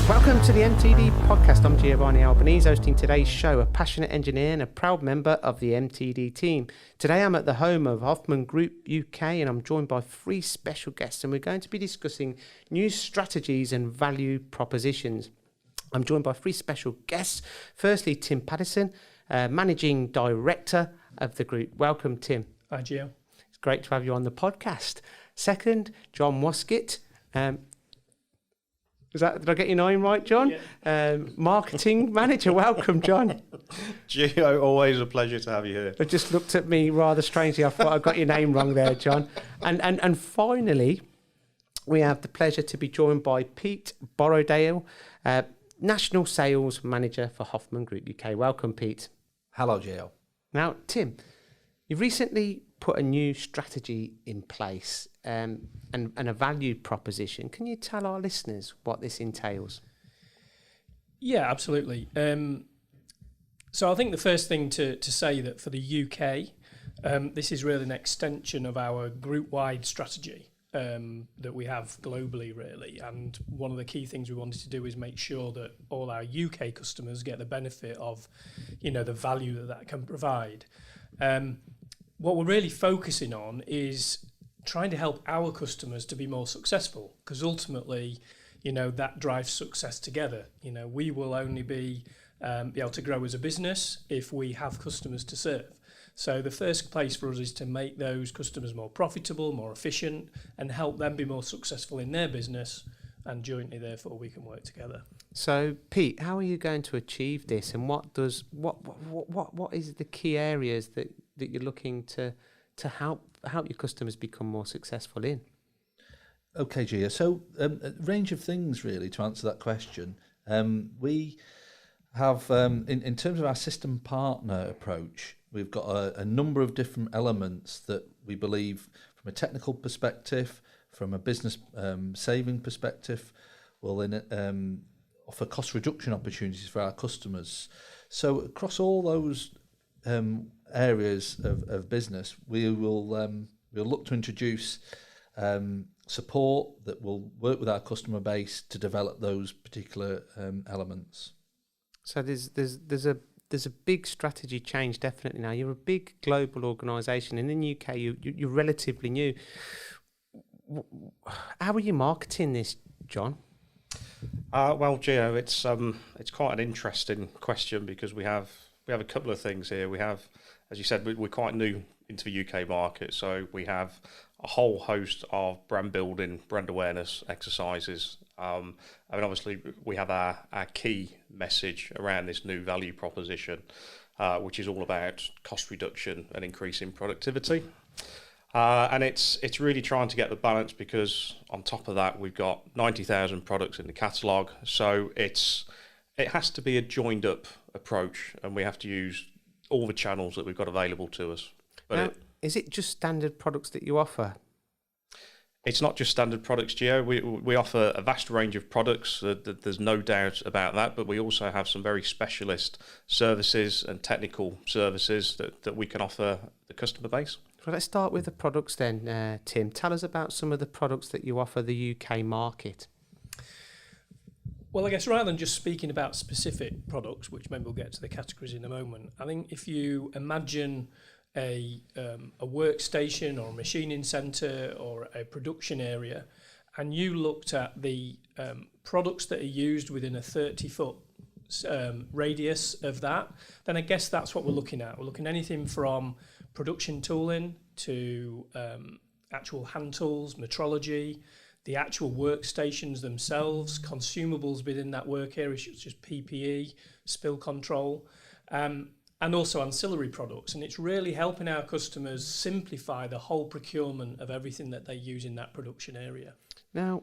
Welcome to the MTD Podcast. I'm Giovanni Albanese, hosting today's show, a passionate engineer and a proud member of the MTD team. Today I'm at the home of Hoffmann Group UK and I'm joined by three special guests, and we're going to be discussing new strategies and value propositions. I'm joined by three special guests. Firstly, Tim Paddison, Managing Director of the group. Welcome, Tim. Hi, Gio. It's great to have you on the podcast. Second, John Waskett. Did I get your name right, John? Yeah. Marketing Manager. Welcome, John. Gio, always a pleasure to have you here. It just looked at me rather strangely. I thought I got your name wrong there, John. And finally, we have the pleasure to be joined by Pete Borrowdale, National Sales Manager for Hoffmann Group UK. Welcome, Pete. Hello, Gio. Now, Tim, you've recently put a new strategy in place and a value proposition. Can you tell our listeners what this entails? Yeah, absolutely. So I think the first thing to say that for the UK, this is really an extension of our group-wide strategy that we have globally, really. And one of the key things we wanted to do is make sure that all our UK customers get the benefit of, the value that can provide. What we're really focusing on is trying to help our customers to be more successful, because ultimately, that drives success together. We will only be able to grow as a business if we have customers to serve. So the first place for us is to make those customers more profitable, more efficient, and help them be more successful in their business, and jointly, therefore, we can work together. So, Pete, how are you going to achieve this, and what is the key areas that you're looking to help your customers become more successful in? Okay, Gia. So, a range of things really to answer that question. We have, in terms of our system partner approach, we've got a number of different elements that we believe, from a technical perspective, from a business saving perspective, will offer cost reduction opportunities for our customers. So across all those areas of business, we'll look to introduce support that will work with our customer base to develop those particular elements. So there's a big strategy change definitely now. You're a big global organisation, and in the UK you're relatively new. How are you marketing this, John? Well, Gio, it's quite an interesting question, because we have a couple of things here. We have, as you said, we're quite new into the UK market, so we have a whole host of brand building, brand awareness exercises. Obviously we have our key message around this new value proposition, which is all about cost reduction and increasing productivity. And it's really trying to get the balance, because on top of that we've got 90,000 products in the catalogue, so it has to be a joined up approach, and we have to use all the channels that we've got available to us. But now, is it just standard products that you offer? It's not just standard products, Gio. We offer a vast range of products, there's no doubt about that, but we also have some very specialist services and technical services that we can offer the customer base. Well, let's start with the products then, Tim. Tell us about some of the products that you offer the UK market. Well, I guess rather than just speaking about specific products, which maybe we'll get to the categories in a moment, I think if you imagine a workstation or a machining centre or a production area, and you looked at the products that are used within a 30-foot radius of that, then I guess that's what we're looking at. We're looking at anything from production tooling to actual hand tools, metrology, the actual workstations themselves, consumables within that work area, such as PPE, spill control, and also ancillary products. And it's really helping our customers simplify the whole procurement of everything that they use in that production area. Now,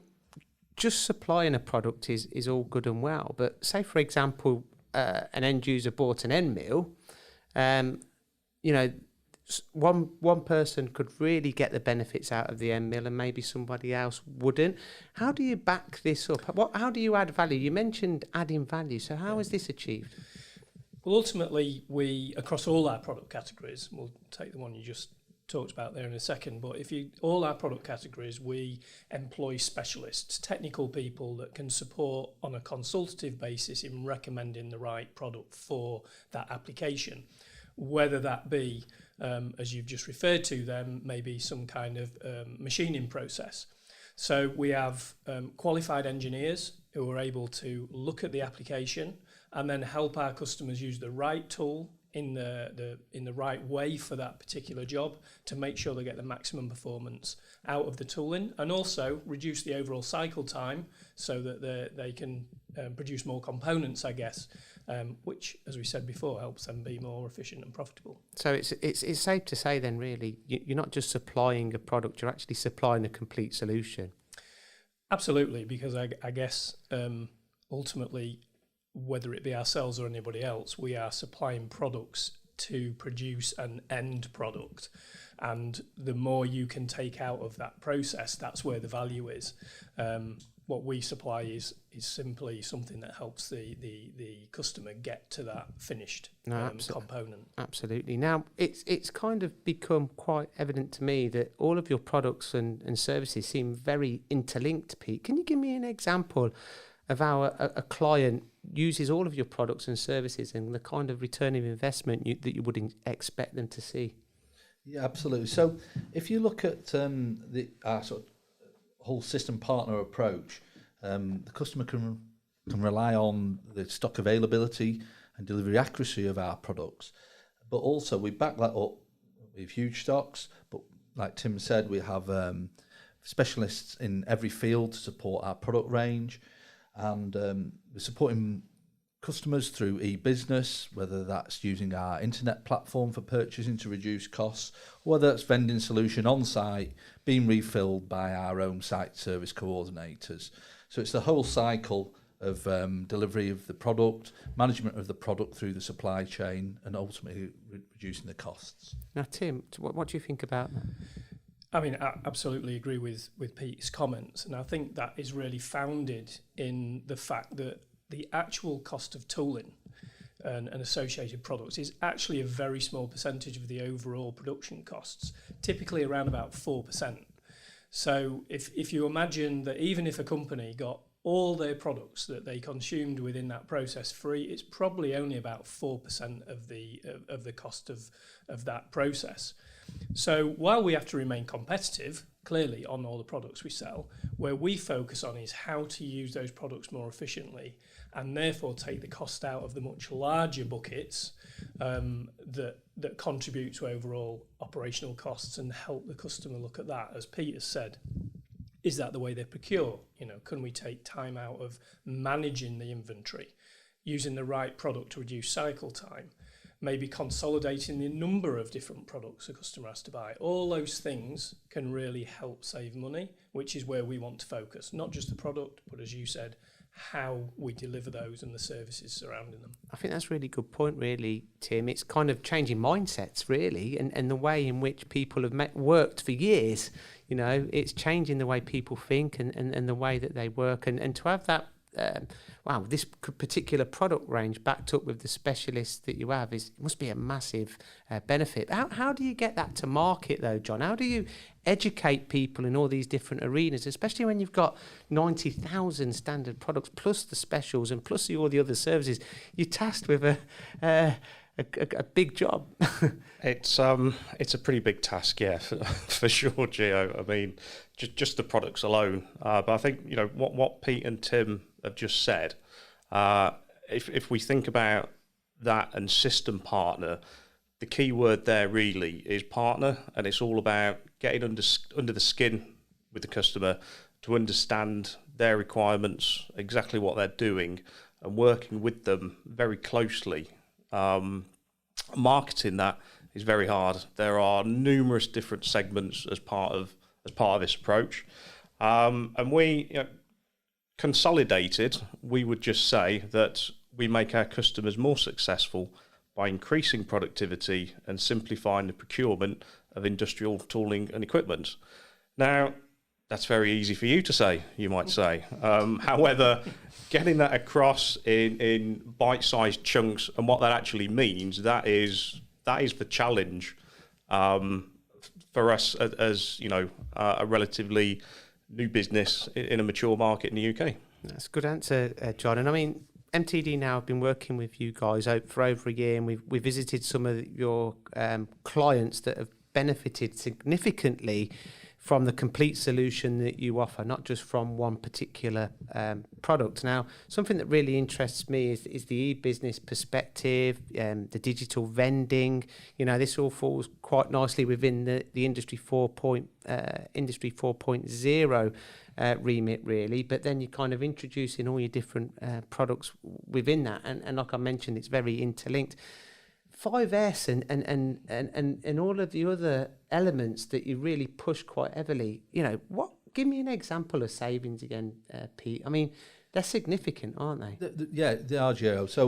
just supplying a product is all good and well, but say, for example, an end user bought an end mill, one person could really get the benefits out of the end mill and maybe somebody else wouldn't. How do you back this up? How do you add value? You mentioned adding value, so how is this achieved? Well, ultimately, we, across all our product categories, we'll take the one you just talked about there in a second, but all our product categories, we employ specialists, technical people that can support on a consultative basis in recommending the right product for that application, whether that be, as you've just referred to them, maybe some kind of machining process. So we have qualified engineers who are able to look at the application and then help our customers use the right tool in the right way for that particular job to make sure they get the maximum performance out of the tooling, and also reduce the overall cycle time so that they can produce more components, I guess, which, as we said before, helps them be more efficient and profitable. So it's safe to say then, really, you're not just supplying a product, you're actually supplying a complete solution. Absolutely, because I guess ultimately, whether it be ourselves or anybody else, we are supplying products to produce an end product. And the more you can take out of that process, that's where the value is. What we supply is simply something that helps the customer get to that finished component. Absolutely. Now, it's kind of become quite evident to me that all of your products and services seem very interlinked, Pete. Can you give me an example of how a client uses all of your products and services and the kind of return of investment that you would expect them to see? Yeah, absolutely. So if you look at our sort of whole system partner approach, the customer can rely on the stock availability and delivery accuracy of our products, but also we back that up with huge stocks. But like Tim said, we have specialists in every field to support our product range, and we're supporting customers through e-business, whether that's using our internet platform for purchasing to reduce costs, or whether that's vending solution on site being refilled by our own site service coordinators. So it's the whole cycle of delivery of the product, management of the product through the supply chain, and ultimately reducing the costs. Now, Tim, what do you think about that? I mean, I absolutely agree with Pete's comments, and I think that is really founded in the fact that the actual cost of tooling and associated products is actually a very small percentage of the overall production costs, typically around about 4%. So if you imagine that even if a company got all their products that they consumed within that process free, it's probably only about 4% of the cost of that process. So while we have to remain competitive, clearly, on all the products we sell, where we focus on is how to use those products more efficiently and therefore take the cost out of the much larger buckets that contribute to overall operational costs and help the customer look at that. As Pete has said, is that the way they procure? Can we take time out of managing the inventory, using the right product to reduce cycle time? Maybe consolidating the number of different products a customer has to buy. All those things can really help save money, which is where we want to focus. Not just the product, but as you said, how we deliver those and the services surrounding them. I think that's a really good point, really, Tim. It's kind of changing mindsets, really, and the way in which people have worked for years. It's changing the way people think and the way that they work. And to have that, this particular product range backed up with the specialists that you have must be a massive benefit. How do you get that to market, though, John? How do you educate people in all these different arenas, especially when you've got 90,000 standard products plus the specials and plus all the other services? You're tasked with a big job. It's a pretty big task, yeah, for sure, Gio. I mean, just the products alone. But I think what Pete and Tim have just said. If we think about that and system partner, the key word there really is partner, and it's all about getting under the skin with the customer to understand their requirements, exactly what they're doing, and working with them very closely. Marketing that is very hard. There are numerous different segments as part of this approach, and we consolidated. We would just say that we make our customers more successful by increasing productivity and simplifying the procurement of industrial tooling and equipment. Now, that's very easy for you to say, you might say. However, getting that across in bite-sized chunks and what that actually means, that is the challenge for us as a relatively new business in a mature market in the UK. That's a good answer, John. And I mean, MTD now have been working with you guys for over a year, and we visited some of your clients that have benefited significantly from the complete solution that you offer, not just from one particular product. Now, something that really interests me is the e-business perspective, the digital vending. This all falls quite nicely within the Industry 4.0 remit, really. But then you're kind of introducing all your different products within that, and like I mentioned, it's very interlinked. 5S and all of the other elements that you really push quite heavily, give me an example of savings again, Pete. I mean, they're significant, aren't they? Yeah, they are, Gio. So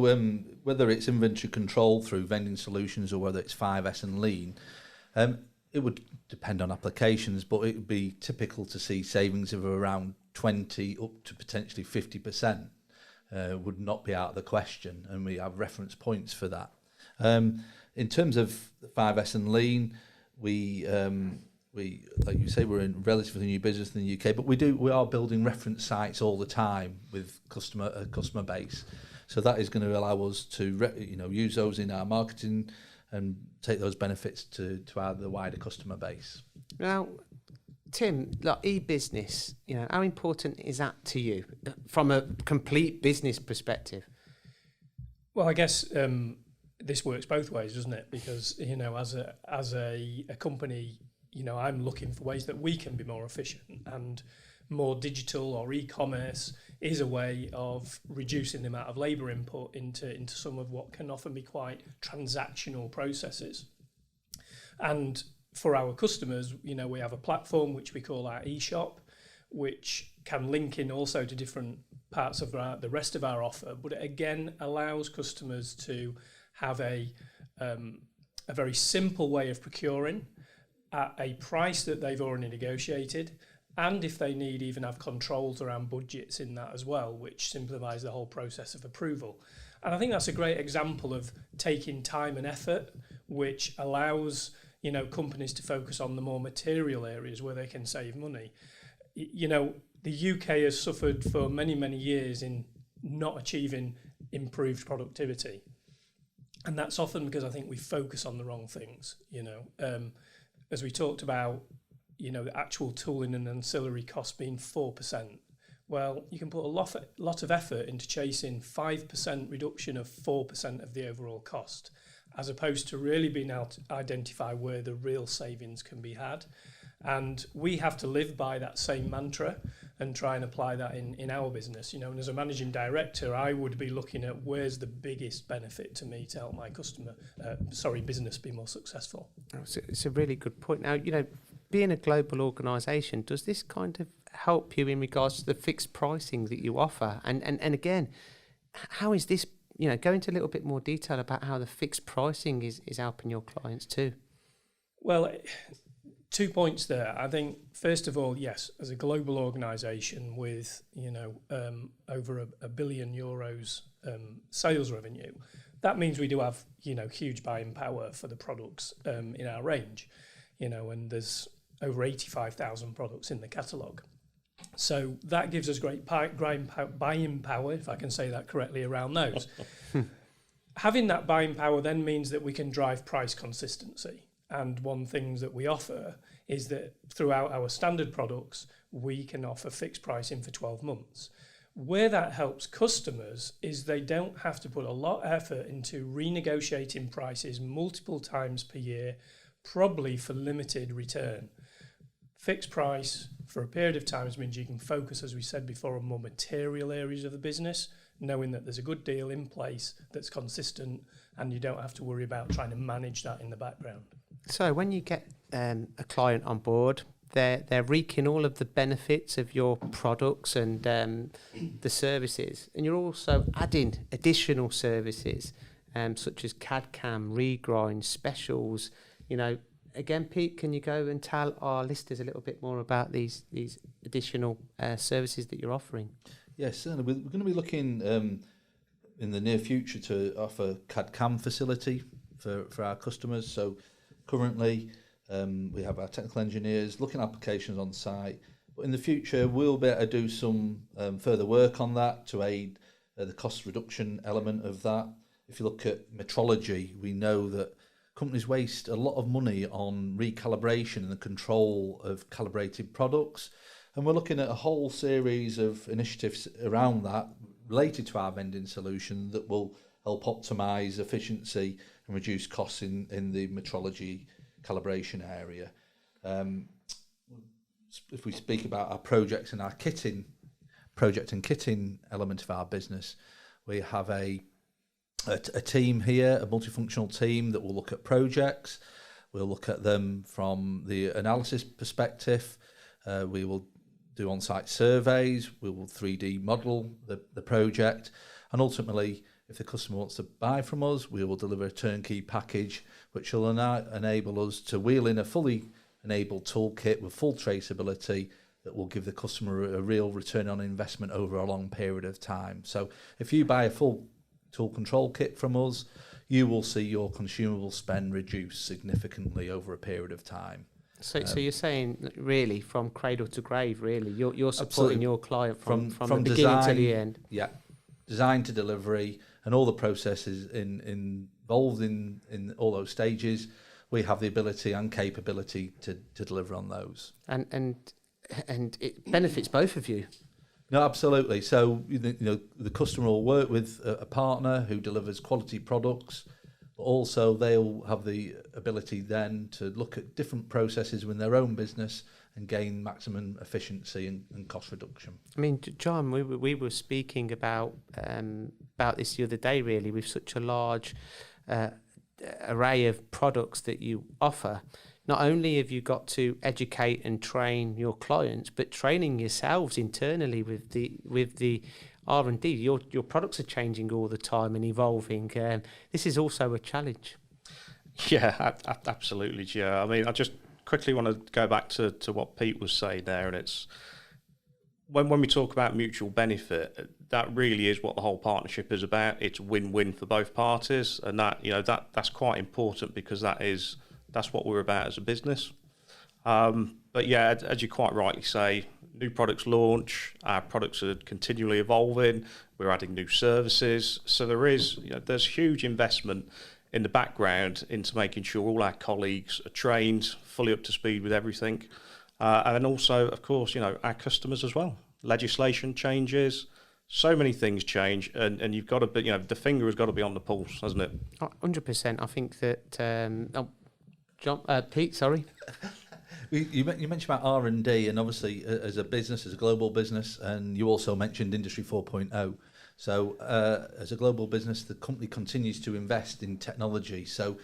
whether it's inventory control through vending solutions or whether it's 5S and lean, it would depend on applications, but it would be typical to see savings of around 20 up to potentially 50%. Would not be out of the question, and we have reference points for that. In terms of 5S and lean, we like you say, we're in relatively new business in the UK, but we are building reference sites all the time with customer base. So that is going to allow us to use those in our marketing and take those benefits to the wider customer base. Now, Tim, like e-business, how important is that to you from a complete business perspective? Well, I guess this works both ways, doesn't it? Because as a company, I'm looking for ways that we can be more efficient, and more digital or e-commerce is a way of reducing the amount of labour input into some of what can often be quite transactional processes. And for our customers, we have a platform which we call our e-shop, which can link in also to different parts of the rest of our offer, but it again allows customers to have a very simple way of procuring at a price that they've already negotiated, and if they need, even have controls around budgets in that as well, which simplifies the whole process of approval. And I think that's a great example of taking time and effort, which allows companies to focus on the more material areas where they can save money. The UK has suffered for many, many years in not achieving improved productivity. And that's often because I think we focus on the wrong things, as we talked about, the actual tooling and ancillary cost being 4%. Well, you can put a lot of effort into chasing 5% reduction of 4% of the overall cost, as opposed to really being able to identify where the real savings can be had. And we have to live by that same mantra and try and apply that in our business. And as a managing director, I would be looking at where's the biggest benefit to me to help my business be more successful. It's a really good point. Now, being a global organisation, does this kind of help you in regards to the fixed pricing that you offer? And again, how is this, go into a little bit more detail about how the fixed pricing is helping your clients too? Well, 2 points there. I think, first of all, yes, as a global organisation with, over a billion euros sales revenue, that means we do have, huge buying power for the products in our range, and there's over 85,000 products in the catalogue. So that gives us great buying power, if I can say that correctly, around those. Having that buying power then means that we can drive price consistency. And one thing that we offer is that throughout our standard products, we can offer fixed pricing for 12 months. Where that helps customers is they don't have to put a lot of effort into renegotiating prices multiple times per year, probably for limited return. Fixed price for a period of time means you can focus, as we said before, on more material areas of the business, knowing that there's a good deal in place that's consistent, and you don't have to worry about trying to manage that in the background. So when you get a client on board, they're reaping all of the benefits of your products and the services, and you're also adding additional services such as CAD/CAM, regrind, specials. Again, Pete, can you go and tell our listeners a little bit more about these additional services that you're offering? Yes, certainly. We're going to be looking in the near future to offer CAD/CAM facility for our customers. So currently We have our technical engineers looking at applications on site. But in the future, we'll be able to do some further work on that to aid the cost reduction element of that. If you look at metrology, we know that companies waste a lot of money on recalibration and the control of calibrated products. And we're looking at a whole series of initiatives around that related to our vending solution that will help optimise efficiency and reduce costs in the metrology calibration area. If we speak about our projects and our project and kitting element of our business, we have a team here, a multifunctional team that will look at projects. We'll look at them from the analysis perspective. We will do on-site surveys. We will 3D model the project. And ultimately, if the customer wants to buy from us, we will deliver a turnkey package, which will enable us to wheel in a fully enabled toolkit with full traceability that will give the customer a real return on investment over a long period of time. So if you buy a full tool control kit from us, you will see your consumable spend reduce significantly over a period of time. So you're saying really from cradle to grave, really, you're supporting your client from the beginning to the end. Yeah, design to delivery and all the processes involved in all those stages. We have the ability and capability to deliver on those. And it benefits both of you. No, absolutely. So the customer will work with a partner who delivers quality products, but also they'll have the ability then to look at different processes within their own business and gain maximum efficiency and cost reduction. I mean, John, we were speaking about this the other day, really, with such a large array of products that you offer. Not only have you got to educate and train your clients, but training yourselves internally with the R&D. Your products are changing all the time and evolving. This is also a challenge. Yeah, absolutely, Gio. I mean, I just quickly want to go back to what Pete was saying there, and it's when we talk about mutual benefit, that really is what the whole partnership is about. It's win-win for both parties, and that's quite important because that's what we're about as a business. But yeah, as you quite rightly say, new products launch, our products are continually evolving, we're adding new services. So there's huge investment in the background into making sure all our colleagues are trained, fully up to speed with everything. And then also, of course, our customers as well. Legislation changes, so many things change, and you've got to be, the finger has got to be on the pulse, hasn't it? 100%. I think that... Pete, sorry. You mentioned about R&D, and obviously as a business, as a global business, and you also mentioned Industry 4.0. So as a global business, the company continues to invest in technology. So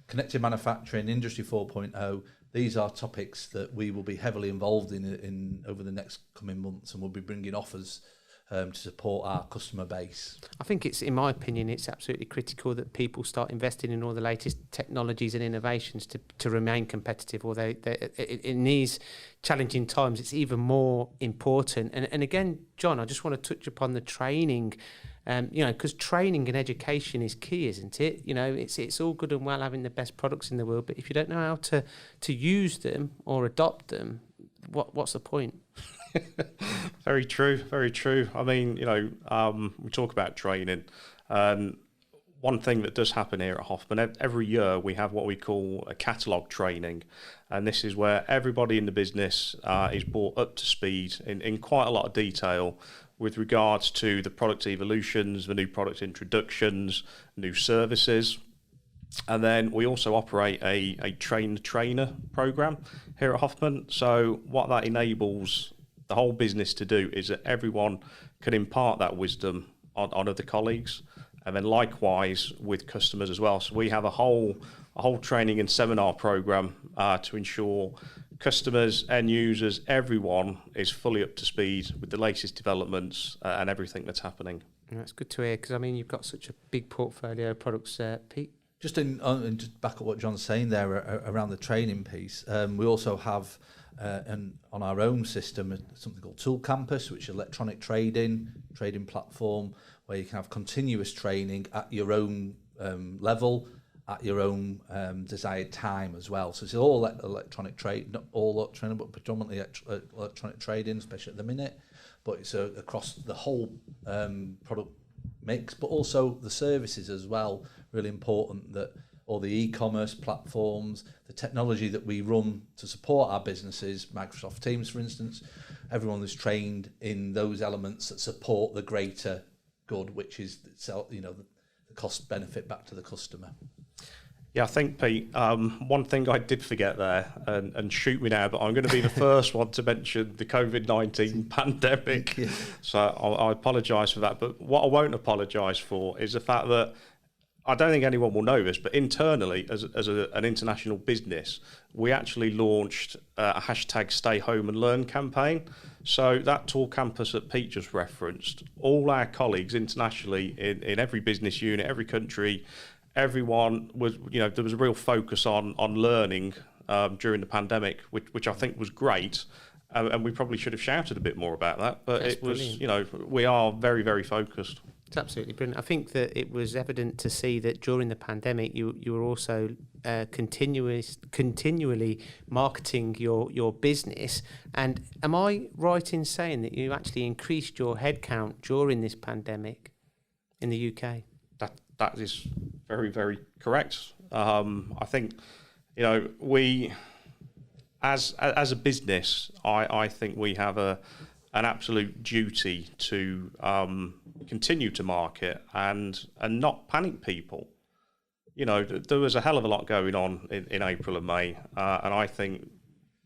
connected manufacturing, Industry 4.0, these are topics that we will be heavily involved in over the next coming months, and we'll be bringing offers to support our customer base. I think in my opinion, it's absolutely critical that people start investing in all the latest technologies and innovations to remain competitive. Although in these challenging times, it's even more important. And again, John, I just want to touch upon the training, because training and education is key, isn't it? It's all good and well having the best products in the world, but if you don't know how to use them or adopt them, what's the point? Very true, very true. I mean, we talk about training. One thing that does happen here at Hoffmann, every year we have what we call a catalogue training. And this is where everybody in the business is brought up to speed in quite a lot of detail with regards to the product evolutions, the new product introductions, new services. And then we also operate a train-the-trainer program here at Hoffmann. So what that enables the whole business to do is that everyone can impart that wisdom on other colleagues, and then likewise with customers as well. So we have a whole training and seminar program to ensure customers, end users, everyone is fully up to speed with the latest developments and everything that's happening. That's good to hear, because I mean you've got such a big portfolio of products, Pete. Just and just back up what John's saying there around the training piece, we also have on our own system something called Tool Campus, which is an electronic trading platform where you can have continuous training at your own level at your own desired time as well. So it's all electronic trade, not all electronic, but predominantly electronic trading, especially at the minute. But it's across the whole product mix, but also the services as well. Really important that all the e-commerce platforms, the technology that we run to support our businesses, Microsoft Teams, for instance, everyone is trained in those elements that support the greater good, which is the cost benefit back to the customer. Yeah, I think, Pete, one thing I did forget there, and shoot me now, but I'm going to be the first one to mention the COVID-19 pandemic. Yeah. So I apologise for that. But what I won't apologise for is the fact that I don't think anyone will know this, but internally, as an international business, we actually launched a hashtag Stay Home and Learn campaign. So that tour campus that Pete just referenced, all our colleagues internationally in every business unit, every country, everyone was, there was a real focus on learning during the pandemic, which I think was great. And we probably should have shouted a bit more about that, but That's it was, brilliant. We are very, very focused. It's absolutely brilliant. I think that it was evident to see that during the pandemic, you were also continually marketing your business. And am I right in saying that you actually increased your headcount during this pandemic in the UK? That is very, very correct. I think, we, as a business, I think we have an absolute duty to continue to market and not panic people. There was a hell of a lot going on in April and May, and I think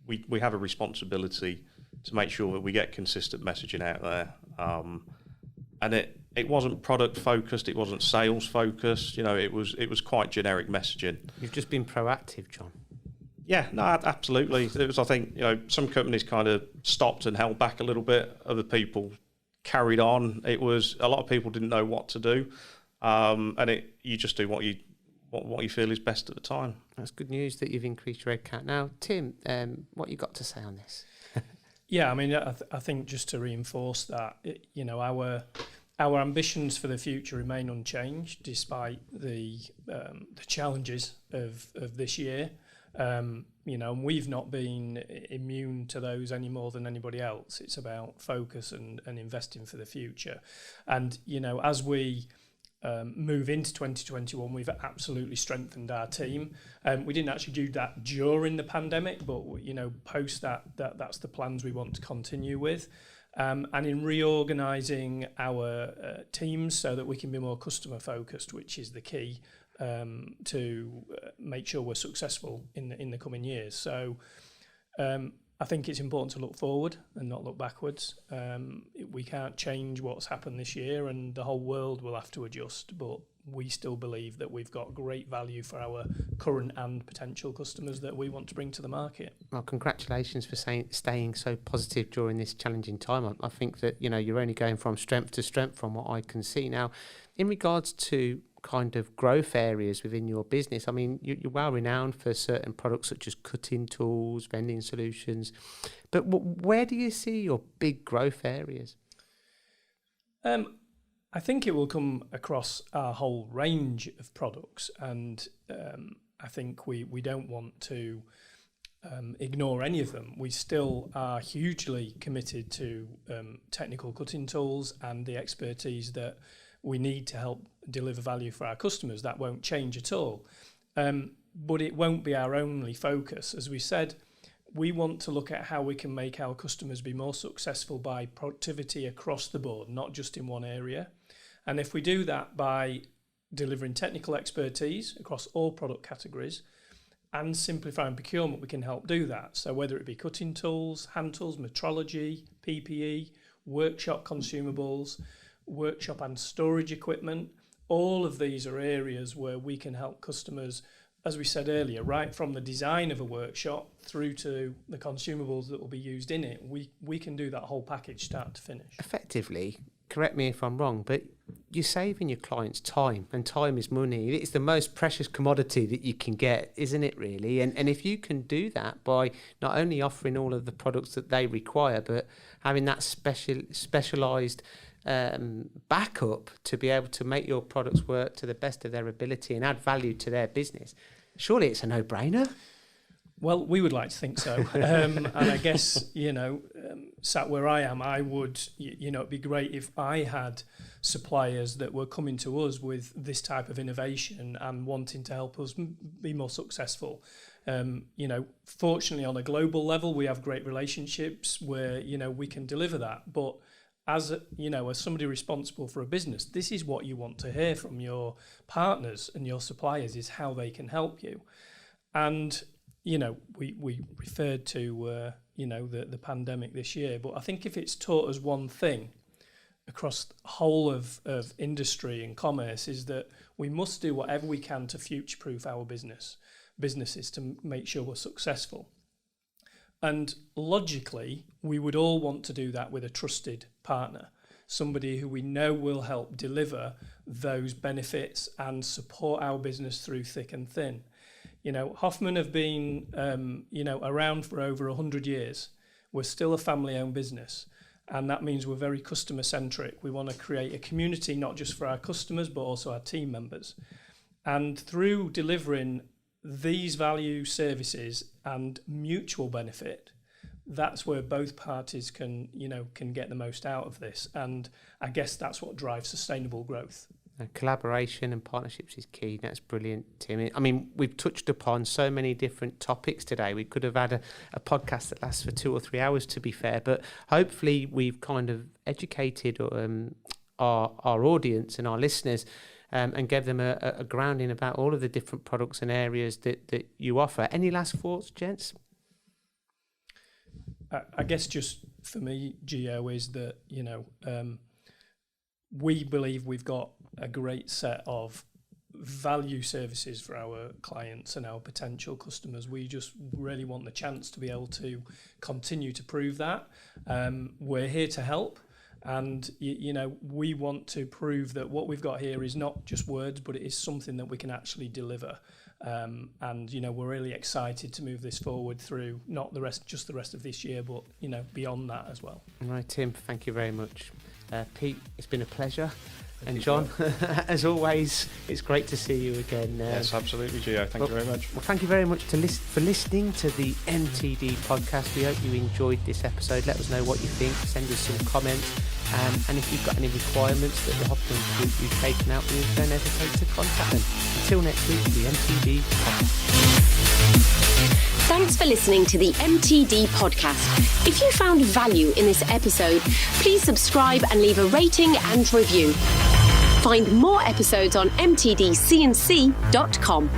we have a responsibility to make sure that we get consistent messaging out there. And it wasn't product focused, it wasn't sales focused. It was quite generic messaging. You've just been proactive, John. Yeah, no, absolutely. It was, I think, some companies kind of stopped and held back a little bit. Other people carried on. It was, a lot of people didn't know what to do, and you just do what you feel is best at the time. That's good news that you've increased your headcount. Now, Tim, what you got to say on this? Yeah, I mean, I think just to reinforce that, our ambitions for the future remain unchanged despite the challenges of this year. And we've not been immune to those any more than anybody else. It's about focus and investing for the future. And, as we move into 2021, we've absolutely strengthened our team. We didn't actually do that during the pandemic, but, post that's the plans we want to continue with. And in reorganising our teams so that we can be more customer focused, which is the key to make sure we're successful in the coming years. So I think it's important to look forward and not look backwards. We can't change what's happened this year, and the whole world will have to adjust, but we still believe that we've got great value for our current and potential customers that we want to bring to the market. Well, congratulations for staying so positive during this challenging time. I think that, you're only going from strength to strength from what I can see. Now, in regards to kind of growth areas within your business, I mean, you're well renowned for certain products such as cutting tools, vending solutions, but where do you see your big growth areas? I think it will come across our whole range of products, and I think we don't want to ignore any of them. We still are hugely committed to technical cutting tools and the expertise that we need to help deliver value for our customers. That won't change at all. But it won't be our only focus. As we said, we want to look at how we can make our customers be more successful by productivity across the board, not just in one area. And if we do that by delivering technical expertise across all product categories and simplifying procurement, we can help do that. So whether it be cutting tools, hand tools, metrology, PPE, workshop consumables, workshop and storage equipment, all of these are areas where we can help customers, as we said earlier, right from the design of a workshop through to the consumables that will be used in it. We can do that whole package start to finish. Effectively, correct me if I'm wrong, but you're saving your clients time, and time is money. It's the most precious commodity that you can get, isn't it, really? And if you can do that by not only offering all of the products that they require, but having that specialised backup to be able to make your products work to the best of their ability and add value to their business, surely it's a no-brainer. Well, we would like to think so. And I guess, sat where I am, I would, it'd be great if I had suppliers that were coming to us with this type of innovation and wanting to help us be more successful. Fortunately, on a global level, we have great relationships where, we can deliver that. But as somebody responsible for a business, this is what you want to hear from your partners and your suppliers, is how they can help you. And we referred to, the pandemic this year, but I think if it's taught us one thing across the whole of industry and commerce, is that we must do whatever we can to future-proof our businesses to make sure we're successful. And logically, we would all want to do that with a trusted partner, somebody who we know will help deliver those benefits and support our business through thick and thin. Hoffmann have been, around for over 100 years. We're still a family-owned business, and that means we're very customer-centric. We want to create a community not just for our customers, but also our team members. And through delivering these value services and mutual benefit, that's where both parties can get the most out of this. And I guess that's what drives sustainable growth. Collaboration and partnerships is key. That's brilliant, Tim. I mean, we've touched upon so many different topics today. We could have had a podcast that lasts for 2 or 3 hours, to be fair, but hopefully we've kind of educated our audience and our listeners and gave them a grounding about all of the different products and areas that you offer. Any last thoughts, gents? I guess just for me, Gio, is that, we believe we've got a great set of value services for our clients and our potential customers. We just really want the chance to be able to continue to prove that. We're here to help, and we want to prove that what we've got here is not just words, but it is something that we can actually deliver. And we're really excited to move this forward through not the rest of this year, but beyond that as well. All right, Tim, thank you very much. Pete, it's been a pleasure. And John, as always, it's great to see you again. Yes, absolutely, Gio. Thank you very much. Well, thank you very much for listening to the MTD podcast. We hope you enjoyed this episode. Let us know what you think. Send us some comments. And if you've got any requirements that the Hoffmann Group UK can help with, don't hesitate to contact them. Until next week, the MTD podcast. Thanks for listening to the MTD podcast. If you found value in this episode, please subscribe and leave a rating and review. Find more episodes on MTDCNC.com.